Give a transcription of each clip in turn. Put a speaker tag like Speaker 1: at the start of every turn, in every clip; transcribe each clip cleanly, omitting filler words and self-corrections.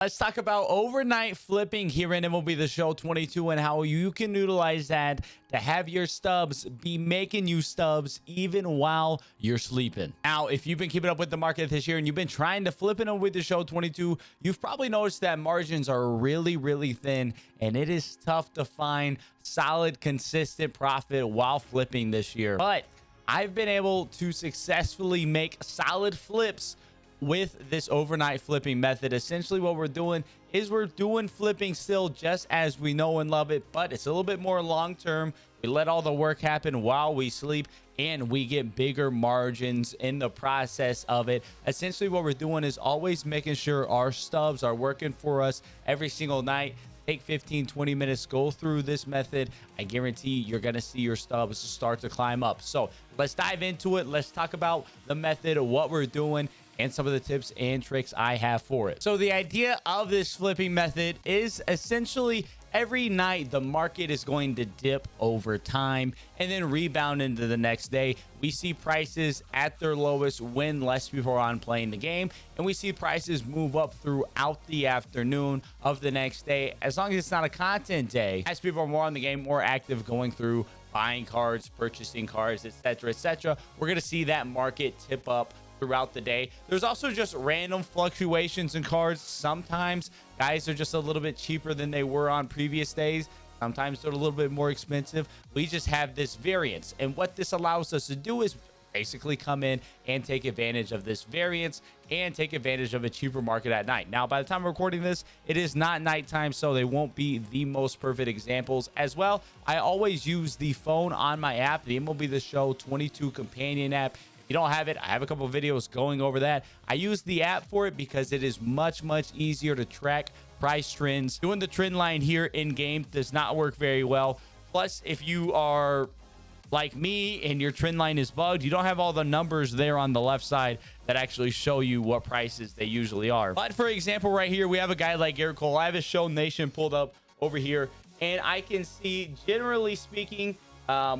Speaker 1: Let's talk about overnight flipping here in MLB The Show 22 and how you can utilize that to have your stubs be making you stubs even while you're sleeping. Now, if you've been keeping up with the market this year and you've been trying to flip in with The Show 22, you've probably noticed that margins are really thin and it is tough to find solid, consistent profit while flipping this year. But I've been able to successfully make solid flips with this overnight flipping method. Essentially what we're doing is we're doing flipping still just as we know and love it, but it's a little bit more long term. We let all the work happen while we sleep and we get bigger margins in the process of it. Essentially what we're doing is always making sure our stubs are working for us every single night. Take 15-20 minutes, go through this method. I guarantee you're gonna see your stubs start to climb up. So let's dive into it. Let's talk about the method of what we're doing and some of the tips and tricks I have for it. So the idea of this flipping method is essentially every night the market is going to dip over time and then rebound into the next day. We see prices at their lowest when less people are on playing the game, and we see prices move up throughout the afternoon of the next day, as long as it's not a content day. As people are more on the game, more active, going through buying cards, purchasing cards, etc., we're going to see that market tip up throughout the day. There's also just random fluctuations in cards. Sometimes guys are just a little bit cheaper than they were on previous days. Sometimes they're a little bit more expensive. We just have this variance, and what this allows us to do is basically come in and take advantage of this variance and take advantage of a cheaper market at night. Now, by the time I'm recording this, it is not nighttime, so they won't be the most perfect examples. As well, I always use the phone on my app, the MLB The Show 22 companion app. You don't have it, I have a couple of videos going over that. I use the app for it because it is much easier to track price trends. Doing the trend line here in game does not work very well. Plus, if you are like me and your trend line is bugged, you don't have all the numbers there on the left side that actually show you what prices they usually are. But for example, right here we have a guy like Garrett Cole. I have his Show Nation pulled up over here, and I can see, generally speaking,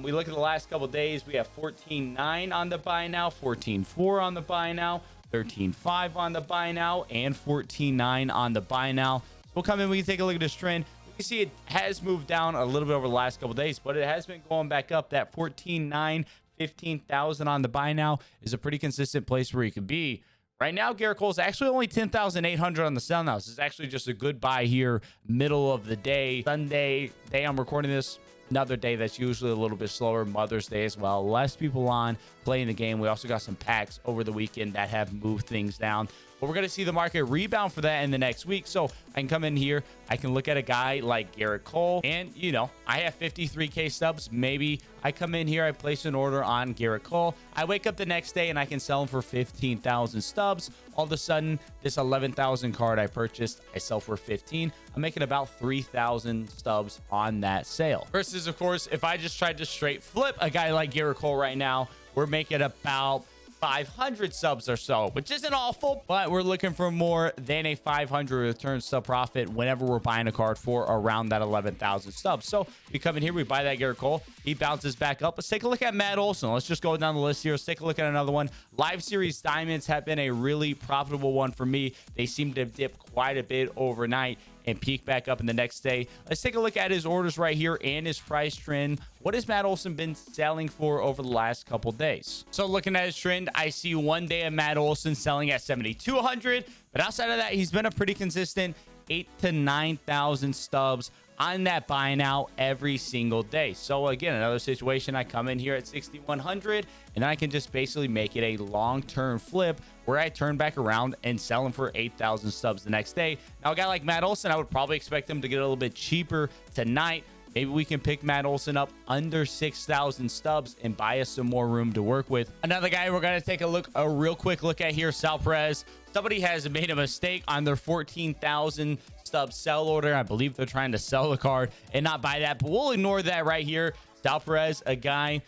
Speaker 1: we look at the last couple days, we have 14.9 on the buy now, 14.4 on the buy now, 13.5 on the buy now, and 14.9 on the buy now. So we'll come in, we can take a look at this trend. We see it has moved down a little bit over the last couple days, but it has been going back up. That 14.9, 15,000 on the buy now is a pretty consistent place where you could be. Right now, Garrett Cole is actually only 10,800 on the sell now. This is actually just a good buy here, middle of the day. Sunday day I'm recording this, another day that's usually a little bit slower. Mother's Day as well. Less people on playing the game. We also got some packs over the weekend that have moved things down. But we're going to see the market rebound for that in the next week. So I can come in here. I can look at a guy like Garrett Cole. And, you know, I have 53K stubs. Maybe I come in here. I place an order on Garrett Cole. I wake up the next day and I can sell him for 15,000 stubs. All of a sudden, this 11,000 card I purchased, I sell for 15. I'm making about 3,000 stubs on that sale. Versus, of course, if I just tried to straight flip a guy like Garrett Cole right now, we're making about 500 subs or so, which isn't awful, but we're looking for more than a 500 return sub profit whenever we're buying a card for around that 11,000 stubs. So we come in here, we buy that Garrett Cole, he bounces back up. Let's take a look at Matt Olson. Let's just go down the list here. Let's take a look at another one. Live Series Diamonds have been a really profitable one for me. They seem to dip quite a bit overnight and peak back up in the next day. Let's take a look at his orders right here and his price trend. What has Matt Olson been selling for over the last couple days? So looking at his trend, I see one day of Matt Olson selling at 7,200, but outside of that, he's been a pretty consistent 8,000 to 9,000 stubs on that buy now every single day. So again, another situation, I come in here at 6,100 and then I can just basically make it a long-term flip where I turn back around and sell them for 8,000 stubs the next day. Now, a guy like Matt Olson, I would probably expect him to get a little bit cheaper tonight. Maybe we can pick Matt Olson up under 6,000 stubs and buy us some more room to work with. Another guy we're going to take a real quick look at here, Sal Perez. Somebody has made a mistake on their 14,000 stub sell order. I believe they're trying to sell the card and not buy that, but we'll ignore that right here. Sal Perez, a guy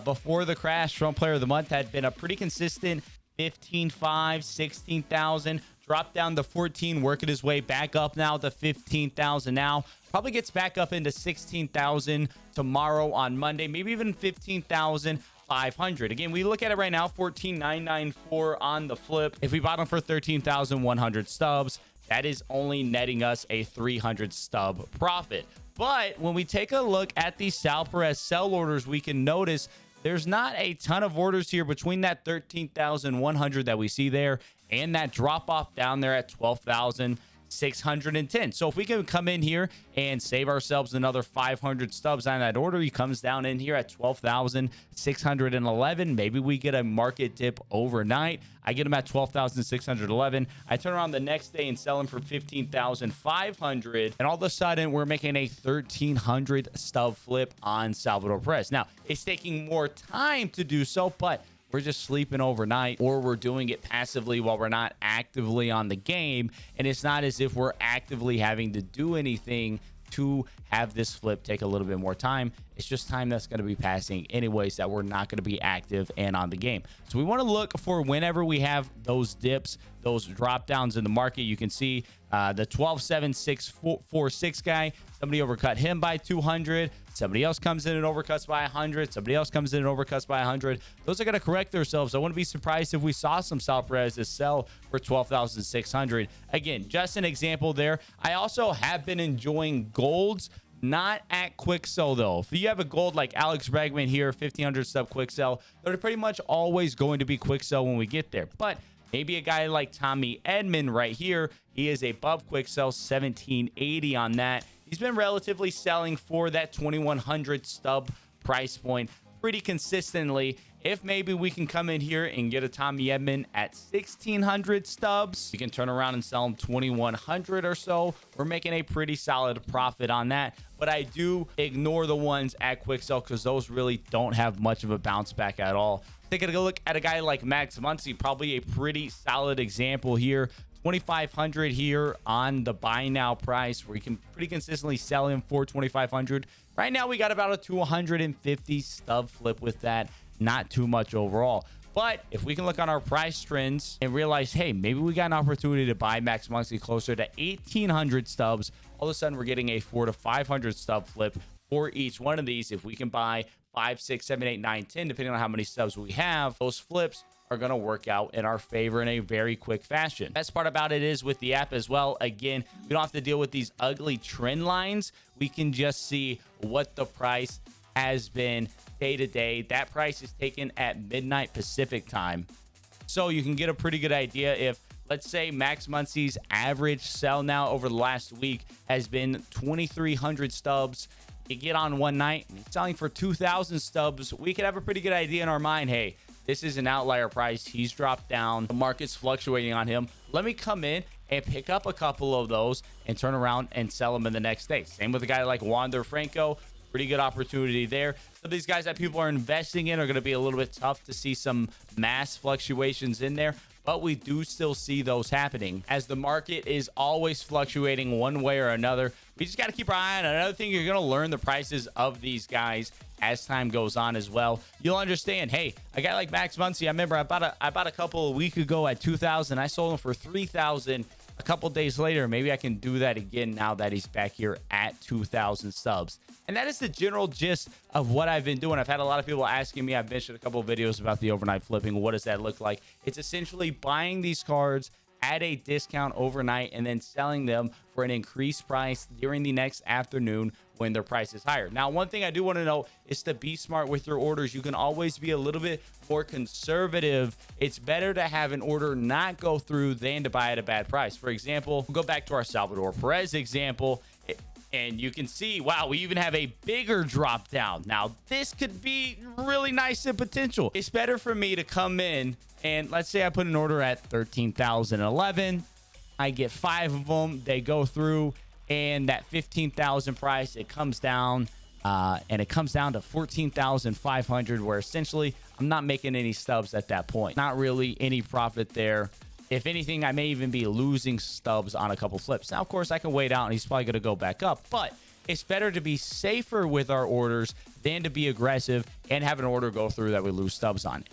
Speaker 1: before the crash, Trump Player of the Month, had been a pretty consistent 15.5, 16,000, dropped down to 14, working his way back up now to 15,000 now. Probably gets back up into 16,000 tomorrow on Monday, maybe even 15,500. Again, we look at it right now, 14,994 on the flip. If we bought them for 13,100 stubs, that is only netting us a 300 stub profit. But when we take a look at the Sal Perez sell orders, we can notice there's not a ton of orders here between that 13,100 that we see there and that drop off down there at 12,610. So if we can come in here and save ourselves another 500 stubs on that order, he comes down in here at 12,611. Maybe we get a market dip overnight. I get him at 12,611. I turn around the next day and sell him for 15,500. And all of a sudden, we're making a 1,300 stub flip on Salvador Perez. Now, it's taking more time to do so, but we're just sleeping overnight, or we're doing it passively while we're not actively on the game. And it's not as if we're actively having to do anything to have this flip take a little bit more time. It's just time that's going to be passing anyways, that we're not going to be active and on the game. So we want to look for whenever we have those dips, those drop downs in the market. You can see the 12,746 guy, somebody overcut him by 200. Somebody else comes in and overcuts by 100. Somebody else comes in and overcuts by 100. Those are going to correct themselves. I wouldn't be surprised if we saw some Sal Perez sell for 12,600. Again, just an example there. I also have been enjoying golds, not at quick sell though. If you have a gold like Alex Bregman here, 1,500 stub quick sell, they're pretty much always going to be quick sell when we get there. But maybe a guy like Tommy Edman right here, he is above quick sell, 1,780 on that. He's been relatively selling for that 2,100 stub price point pretty consistently. If maybe we can come in here and get a Tommy Edman at 1,600 stubs, we can turn around and sell him 2,100 or so. We're making a pretty solid profit on that. But I do ignore the ones at quick sell because those really don't have much of a bounce back at all. Taking a look at a guy like Max Muncy, probably a pretty solid example here. 2,500 here on the buy now price, where you can pretty consistently sell him for 2,500. Right now we got about a 250 stub flip with that. Not too much overall. But if we can look on our price trends and realize, hey, maybe we got an opportunity to buy Max Muncy closer to 1,800 stubs, all of a sudden we're getting a 400 to 500 stub flip for each one of these. If we can buy 5, 6, 7, 8, 9, 10, depending on how many stubs we have, those flips are going to work out in our favor in a very quick fashion. Best part about it is with the app as well, again, we don't have to deal with these ugly trend lines. We can just see what the price has been day to day. That price is taken at midnight Pacific time. So you can get a pretty good idea if, let's say, Max Muncy's average sell now over the last week has been 2,300 stubs. You get on one night and he's selling for 2,000 stubs. We could have a pretty good idea in our mind, hey, this is an outlier price. He's dropped down. The market's fluctuating on him. Let me come in and pick up a couple of those and turn around and sell them in the next day. Same with a guy like Wander Franco. Pretty good opportunity there. So these guys that people are investing in are going to be a little bit tough to see some mass fluctuations in there, but we do still see those happening as the market is always fluctuating one way or another. We just got to keep our eye on it. Another thing, you're going to learn the prices of these guys as time goes on as well. You'll understand, hey, a guy like Max Muncy, I remember I bought a couple of weeks ago at 2,000. I sold him for 3,000. A couple days later, maybe I can do that again now that he's back here at 2,000 subs. And that is the general gist of what I've been doing. I've had a lot of people asking me. I've mentioned a couple of videos about the overnight flipping. What does that look like? It's essentially buying these cards at a discount overnight and then selling them for an increased price during the next afternoon when their price is higher. Now, one thing I do want to know is to be smart with your orders. You can always be a little bit more conservative. It's better to have an order not go through than to buy at a bad price. For example, we'll go back to our Salvador Perez example, and you can see, wow, we even have a bigger drop down. Now, this could be really nice in potential. It's better for me to come in and let's say I put an order at 13,011. I get 5 of them. They go through, and that 15,000 price, it comes down, and it comes down to 14,500, where essentially I'm not making any stubs at that point. Not really any profit there. If anything, I may even be losing stubs on a couple flips. Now, of course, I can wait out and he's probably going to go back up, but it's better to be safer with our orders than to be aggressive and have an order go through that we lose stubs on.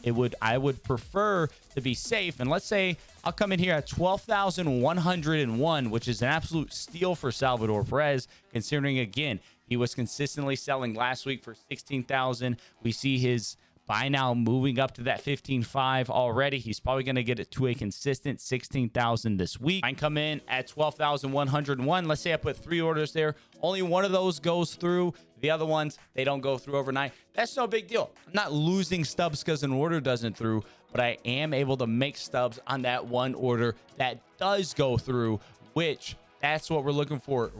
Speaker 1: I would prefer to be safe. And let's say I'll come in here at 12,101, which is an absolute steal for Salvador Perez, considering, again, he was consistently selling last week for 16,000. We see his Buy now moving up to that 15.5 already. He's probably going to get it to a consistent 16,000 this week. Mine come in at 12,101. Let's say I put 3 orders there. Only one of those goes through. The other ones, they don't go through overnight. That's no big deal. I'm not losing stubs because an order doesn't through, but I am able to make stubs on that one order that does go through, which that's what we're looking for.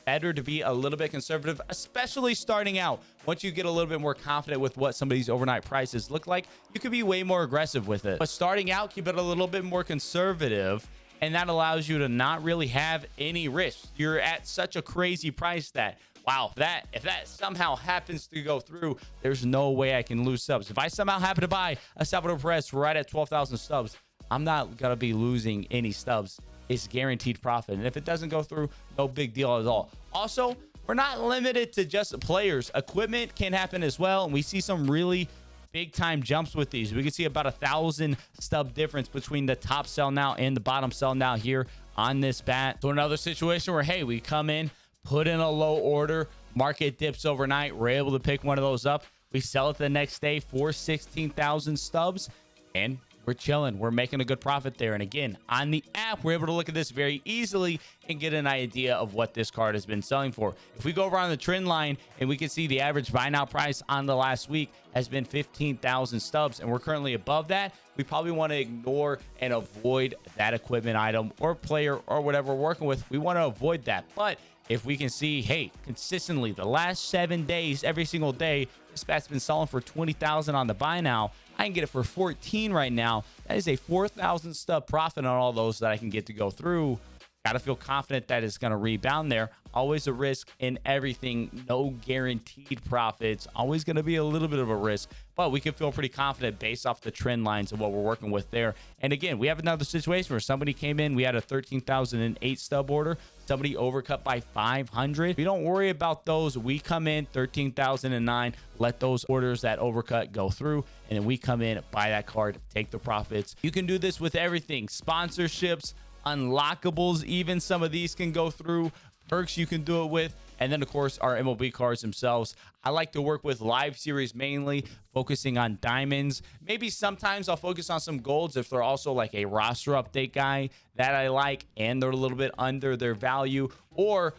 Speaker 1: Better to be a little bit conservative, especially starting out. Once you get a little bit more confident with what some of these overnight prices look like, you could be way more aggressive with it. But starting out, keep it a little bit more conservative, and that allows you to not really have any risk. You're at such a crazy price that, wow, if that somehow happens to go through, there's no way I can lose subs. If I somehow happen to buy a Salvador Perez right at 12,000 stubs, I'm not gonna be losing any stubs. It's guaranteed profit, and if it doesn't go through, no big deal at all. Also, we're not limited to just players. Equipment can happen as well, and we see some really big time jumps with these. We can see about 1,000 stub difference between the top sell now and the bottom sell now here on this bat. So another situation where, hey, we come in, put in a low order, market dips overnight, we're able to pick one of those up, we sell it the next day for 16,000 stubs, and we're chilling. We're making a good profit there. And again, on the app, we're able to look at this very easily and get an idea of what this card has been selling for. If we go over on the trend line, and we can see the average buy now price on the last week has been 15,000 stubs, and we're currently above that, we probably want to ignore and avoid that equipment item or player or whatever we're working with. We want to avoid that. But if we can see, hey, consistently the last 7 days, every single day, this bat's been selling for 20,000 on the buy now, I can get it for 14 right now. That is a 4,000 stub profit on all those that I can get to go through. Got to feel confident that it's going to rebound there. Always a risk in everything. No guaranteed profits. Always going to be a little bit of a risk, but we can feel pretty confident based off the trend lines of what we're working with there. And again, we have another situation where somebody came in. We had a 13,008 stub order. Somebody overcut by 500. We don't worry about those. We come in 13,009. Let those orders that overcut go through, and then we come in, buy that card, take the profits. You can do this with everything. Sponsorships, unlockables, even some of these can go through. Perks you can do it with, and then of course our MLB cards themselves. I like to work with live series mainly, focusing on diamonds. Maybe sometimes I'll focus on some golds if they're also like a roster update guy that I like and they're a little bit under their value. Or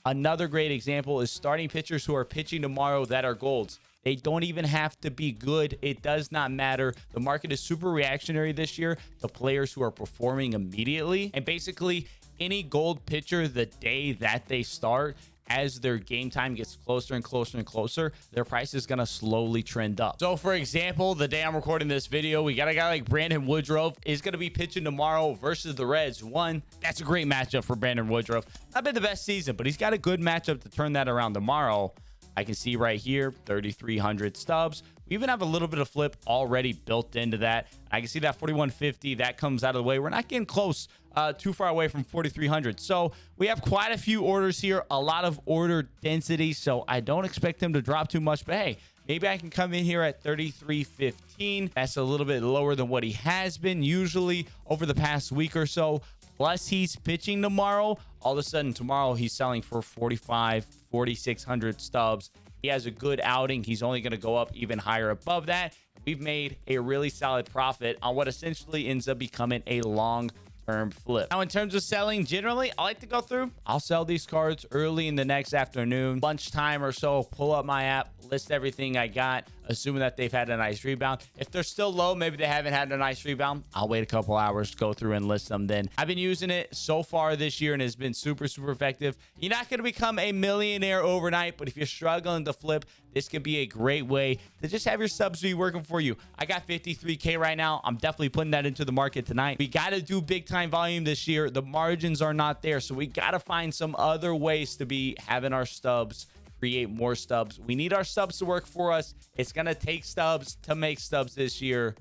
Speaker 1: another great example is starting pitchers who are pitching tomorrow that are golds. They don't even have to be good. It does not matter. The market is super reactionary this year to players who are performing immediately. And basically, any gold pitcher, the day that they start, as their game time gets closer and closer and closer, their price is going to slowly trend up. So, for example, the day I'm recording this video, we got a guy like Brandon Woodruff is going to be pitching tomorrow versus the Reds. One, that's a great matchup for Brandon Woodruff. Not been the best season, but he's got a good matchup to turn that around tomorrow. I can see right here, 3,300 stubs. We even have a little bit of flip already built into that. I can see that 4,150, that comes out of the way. We're not getting close, too far away from 4,300. So we have quite a few orders here, a lot of order density. So I don't expect him to drop too much, but hey, maybe I can come in here at 3,315. That's a little bit lower than what he has been usually over the past week or so. Plus he's pitching tomorrow. All of a sudden tomorrow he's selling for 4,600 stubs. He has a good outing. He's only going to go up even higher above that. We've made a really solid profit on what essentially ends up becoming a long-term flip. Now, in terms of selling, generally, I like to go through. I'll sell these cards early in the next afternoon, lunchtime or so, pull up my app, list everything I got, assuming that they've had a nice rebound. If they're still low, maybe they haven't had a nice rebound, I'll wait a couple hours to go through and list them then. I've been using it so far this year and it's been super, super effective. You're not going to become a millionaire overnight, but if you're struggling to flip, this could be a great way to just have your subs be working for you. I got 53K right now. I'm definitely putting that into the market tonight. We got to do big time volume this year. The margins are not there, so we got to find some other ways to be having our stubs create more stubs. We need our stubs to work for us. It's going to take stubs to make stubs this year.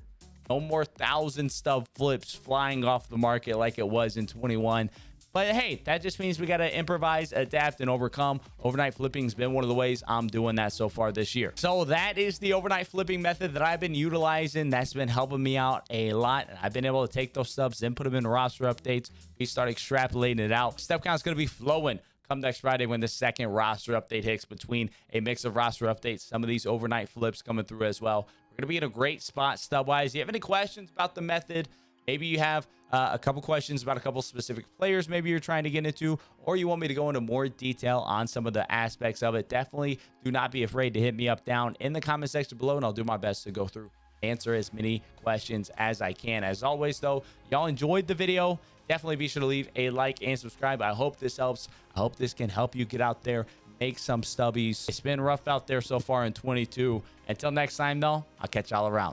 Speaker 1: No more 1,000 stub flips flying off the market like it was in 21. But hey, that just means we got to improvise, adapt, and overcome. Overnight flipping has been one of the ways I'm doing that so far this year. So that is the overnight flipping method that I've been utilizing. That's been helping me out a lot. I've been able to take those stubs and put them in roster updates. We start extrapolating it out. Step count's going to be flowing come next Friday when the second roster update hits between a mix of roster updates, some of these overnight flips coming through as well. We're going to be in a great spot stub wise. You have any questions about the method? Maybe you have a couple questions about a couple specific players maybe you're trying to get into, or you want me to go into more detail on some of the aspects of it. Definitely do not be afraid to hit me up down in the comment section below, and I'll do my best to go through, answer as many questions as I can. As always, though, y'all enjoyed the video, definitely be sure to leave a like and subscribe. I hope this helps. I hope this can help you get out there, make some stubbies. It's been rough out there so far in 22. Until next time, though, I'll catch y'all around.